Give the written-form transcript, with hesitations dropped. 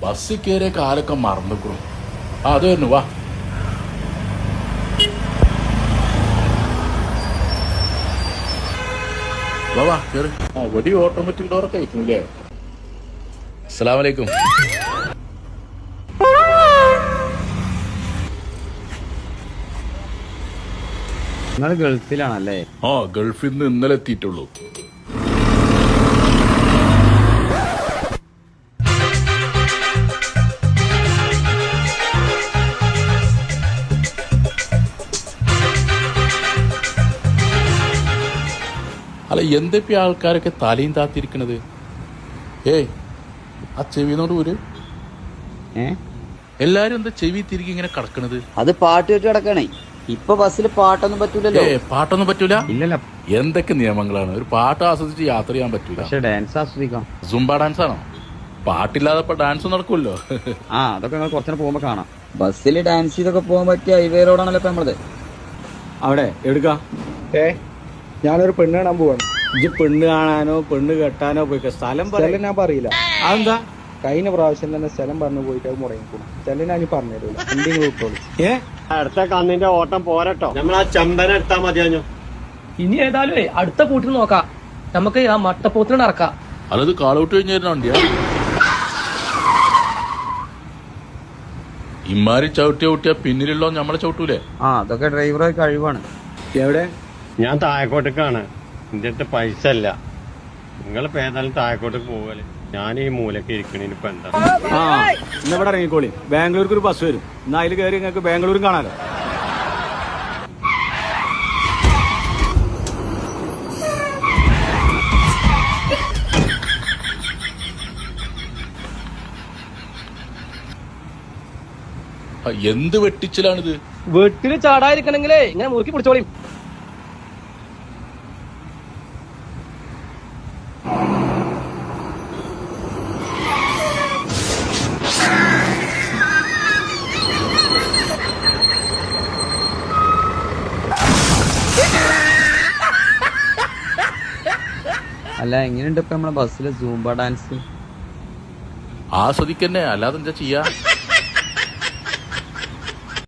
Bus കയറിയ കാലൊക്കെ മറന്നിക്കണം. അത് തന്നെ വാ. വാ കേറി. വടി ഓട്ടോമാറ്റിക് ഡോറൊക്കെ അയക്കുന്നില്ലേ? അസ്സലാമു അലൈക്കും. നിങ്ങൾ ഗൾഫിലാണല്ലേ? ആ, ഗൾഫിൽ നിന്ന് ഇന്നലെ എത്തിയിട്ടുള്ളൂ. അല്ല, എന്തൊക്കെ ആൾക്കാരൊക്കെ തലയും താത്തിരിക്കണത്? ഏയ്, ആ ചെവിനോട് ഒരു എല്ലാരും എന്താ ചെവി തിരികെ ഇങ്ങനെ കിടക്കണത്? അത് പാട്ട് വെച്ച് കിടക്കണേ. ഇപ്പൊ ബസ്സിൽ പാട്ടൊന്നും പറ്റൂലല്ലോ. പാട്ടൊന്നും പറ്റൂല? ഇല്ലല്ല. എന്തൊക്കെ നിയമങ്ങളാണ്! ഒരു പാട്ട് ആസ്വദിച്ച് യാത്ര ചെയ്യാൻ പറ്റൂല. പക്ഷെ ഡാൻസ് ആസ്വദിക്കാം. സുംബ ഡാൻസ് ആണോ? പാട്ടില്ലാതെ ഇപ്പൊ ഡാൻസ് നടക്കുമല്ലോ. ആ, അതൊക്കെ നിങ്ങൾ കുറച്ചു പോകുമ്പോ കാണാം. ബസ്സിൽ ഡാൻസ് ചെയ്തൊക്കെ പോകാൻ പറ്റിയ ഹൈവേ റോഡാണല്ലോ ഇപ്പൊ നമ്മളത്. അവിടെ എടുക്കാം. ഞാനൊരു പെണ്ണ് കാണാൻ പോവാണ്. ഇജ്ജ് പെണ്ണ് കാണാനോ പെണ്ണ് കെട്ടാനോ പോയി സ്ഥലം ഞാൻ പറയില്ല. അതെന്താ? കഴിഞ്ഞ പ്രാവശ്യം തന്നെ സ്ഥലം പറഞ്ഞു പോയിട്ട് അത് മുടങ്ങിക്കൂടും. സ്ഥലം ഞാൻ പറഞ്ഞു തരൂല. എന്തെങ്കിലും വിട്ടോളൂ. അടുത്ത കന്നിന്റെ ഓട്ടം പോരട്ടോ. നമ്മൾ ആ ചമ്പന എടുത്താൽ മതിയാഞ്ഞു. ഇനി ഏതായാലും അടുത്ത കൂട്ടിന് നോക്കാം. നമുക്ക് ആ മട്ടപ്പോത്തിന് നടക്കാം. അല്ലത് കാളൗട്ട് കഴിഞ്ഞായിരുന്നു വണ്ടിയാ. ഇമാരി ചവിട്ടിയ പിന്നിലുള്ളോ നമ്മളെ ചവിട്ടൂലേ? ആ, അതൊക്കെ ഡ്രൈവറെ കഴിവാണ്. എവിടെ? ഞാൻ താഴെക്കോട്ടേക്കാണ്. എന്റെ അടുത്ത് പൈസ ഇല്ല. നിങ്ങൾ ഏതായാലും താഴെക്കോട്ടേക്ക് പോകല്. ഞാൻ ഈ മൂലക്ക് ഇരിക്കണേന് ഇപ്പൊ എന്താ? ആ, ഇന്ന് ഇവിടെ ഇറങ്ങിക്കോളി. ബാംഗ്ലൂർക്ക് ഒരു ബസ് വരും. എന്നാ അതിൽ കയറി നിങ്ങൾക്ക് ബാംഗ്ലൂരും കാണാലോ. എന്ത് വെട്ടിച്ചിലാണിത്? വീട്ടില് ചാടാതിരിക്കണെങ്കിലേ ഇങ്ങനെ മുറുക്കി പിടിച്ചോളി. അല്ല, എങ്ങനെയുണ്ട് ഇപ്പൊ നമ്മളെ ബസ്സിലെ സൂംബ ഡാൻസ്? ആസ്വദിക്കന്നെ, അല്ലാതെ എന്താ ചെയ്യാ?